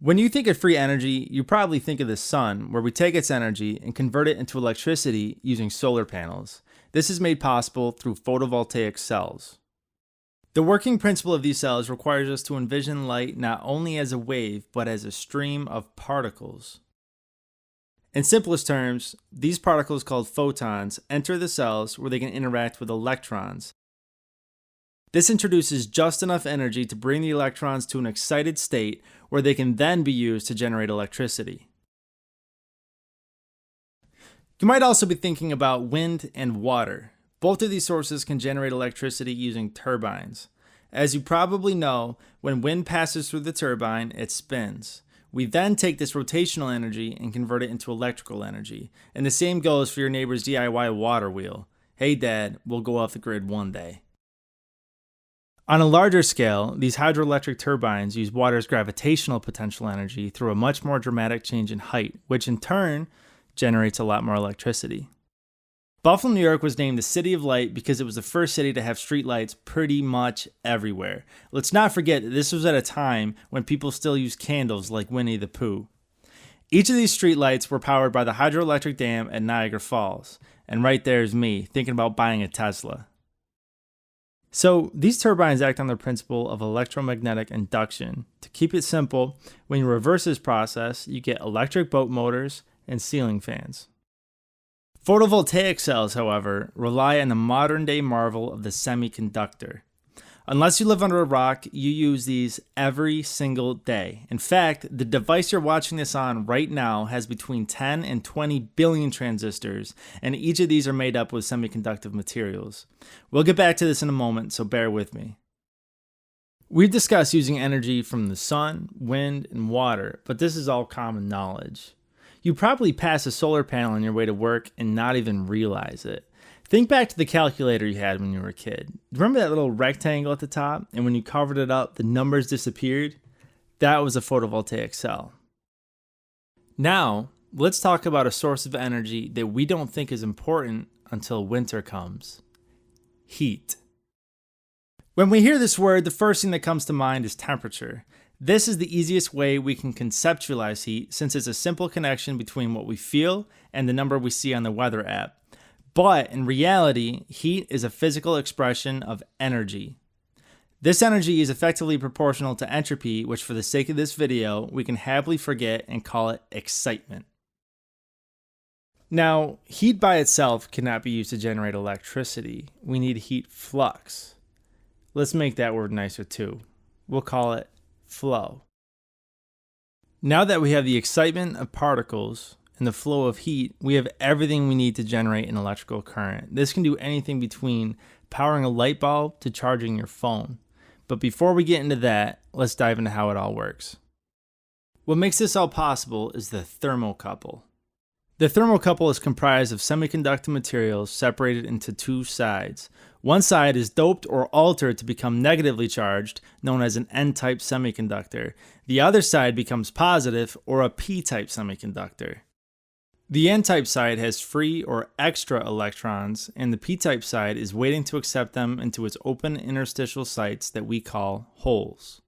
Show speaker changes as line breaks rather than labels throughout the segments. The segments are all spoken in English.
When you think of free energy, you probably think of the sun, where we take its energy and convert it into electricity using solar panels. This is made possible through photovoltaic cells. The working principle of these cells requires us to envision light not only as a wave, but as a stream of particles. In simplest terms, these particles called photons enter the cells where they can interact with electrons. This introduces just enough energy to bring the electrons to an excited state where they can then be used to generate electricity. You might also be thinking about wind and water. Both of these sources can generate electricity using turbines. As you probably know, when wind passes through the turbine, it spins. We then take this rotational energy and convert it into electrical energy. And the same goes for your neighbor's DIY water wheel. Hey Dad, we'll go off the grid one day. On a larger scale, these hydroelectric turbines use water's gravitational potential energy through a much more dramatic change in height, which in turn generates a lot more electricity. Buffalo, New York was named the City of Light because it was the first city to have streetlights pretty much everywhere. Let's not forget that this was at a time when people still used candles like Winnie the Pooh. Each of these streetlights were powered by the hydroelectric dam at Niagara Falls. And right there's me, thinking about buying a Tesla. So these turbines act on the principle of electromagnetic induction. To keep it simple, when you reverse this process, you get electric boat motors and ceiling fans. Photovoltaic cells, however, rely on the modern-day marvel of the semiconductor. Unless you live under a rock, you use these every single day. In fact, the device you're watching this on right now has between 10 and 20 billion transistors, and each of these are made up with semiconductive materials. We'll get back to this in a moment, so bear with me. We've discussed using energy from the sun, wind, and water, but this is all common knowledge. You probably pass a solar panel on your way to work and not even realize it. Think back to the calculator you had when you were a kid. Remember that little rectangle at the top? And when you covered it up, the numbers disappeared? That was a photovoltaic cell. Now, let's talk about a source of energy that we don't think is important until winter comes. Heat. When we hear this word, the first thing that comes to mind is temperature. This is the easiest way we can conceptualize heat since it's a simple connection between what we feel and the number we see on the weather app. But in reality, heat is a physical expression of energy. This energy is effectively proportional to entropy, which for the sake of this video, we can happily forget and call it excitement. Now, heat by itself cannot be used to generate electricity. We need heat flux. Let's make that word nicer too. We'll call it flow. Now that we have the excitement of particles and the flow of heat, we have everything we need to generate an electrical current. This can do anything between powering a light bulb to charging your phone. But before we get into that, let's dive into how it all works. What makes this all possible is the thermocouple. The thermocouple is comprised of semiconductor materials separated into two sides. One side is doped or altered to become negatively charged, known as an N-type semiconductor. The other side becomes positive, or a P-type semiconductor. The N-type side has free or extra electrons, and the P-type side is waiting to accept them into its open interstitial sites that we call holes.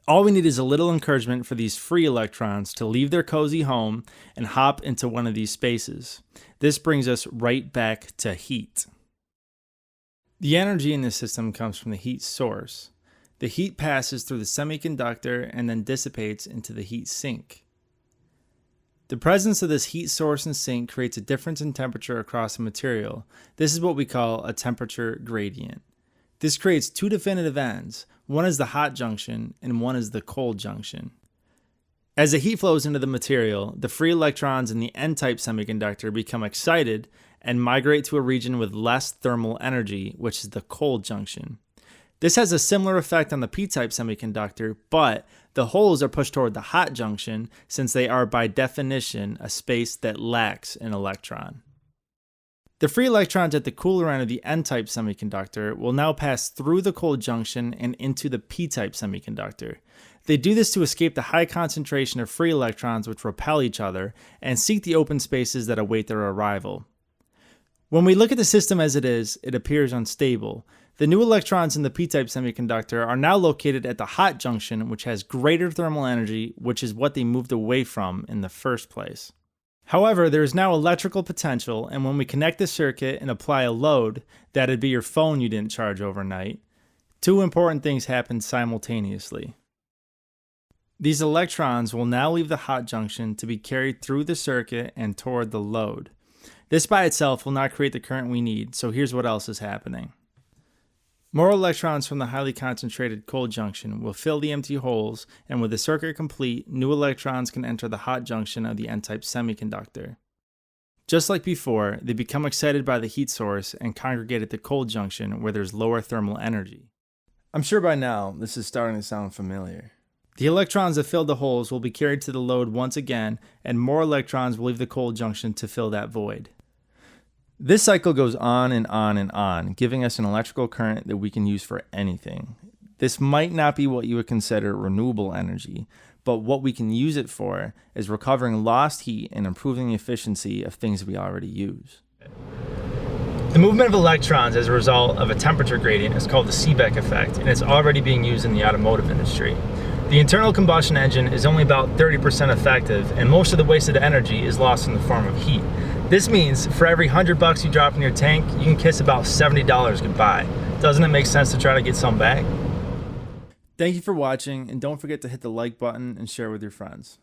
All we need is a little encouragement for these free electrons to leave their cozy home and hop into one of these spaces. This brings us right back to heat. The energy in this system comes from the heat source. The heat passes through the semiconductor and then dissipates into the heat sink. The presence of this heat source and sink creates a difference in temperature across a material. This is what we call a temperature gradient. This creates two definitive ends. One is the hot junction and one is the cold junction. As the heat flows into the material, the free electrons in the N-type semiconductor become excited and migrate to a region with less thermal energy, which is the cold junction. This has a similar effect on the P-type semiconductor, but the holes are pushed toward the hot junction since they are by definition a space that lacks an electron. The free electrons at the cooler end of the N-type semiconductor will now pass through the cold junction and into the P-type semiconductor. They do this to escape the high concentration of free electrons which repel each other and seek the open spaces that await their arrival. When we look at the system as it is, it appears unstable. The new electrons in the p-type semiconductor are now located at the hot junction, which has greater thermal energy, which is what they moved away from in the first place. However, there is now electrical potential, and when we connect the circuit and apply a load, that'd be your phone you didn't charge overnight, two important things happen simultaneously. These electrons will now leave the hot junction to be carried through the circuit and toward the load. This by itself will not create the current we need, so here's what else is happening. More electrons from the highly concentrated cold junction will fill the empty holes, and with the circuit complete, new electrons can enter the hot junction of the N-type semiconductor. Just like before, they become excited by the heat source and congregate at the cold junction where there's lower thermal energy. I'm sure by now this is starting to sound familiar. The electrons that filled the holes will be carried to the load once again, and more electrons will leave the cold junction to fill that void. This cycle goes on and on and on, giving us an electrical current that we can use for anything. This might not be what you would consider renewable energy, but what we can use it for is recovering lost heat and improving the efficiency of things we already use. The movement of electrons as a result of a temperature gradient is called the Seebeck effect, and it's already being used in the automotive industry. The internal combustion engine is only about 30% effective, and most of the wasted energy is lost in the form of heat. This means for every $100 you drop in your tank, you can kiss about $70 goodbye. Doesn't it make sense to try to get some back? Thank you for watching, and don't forget to hit the like button and share with your friends.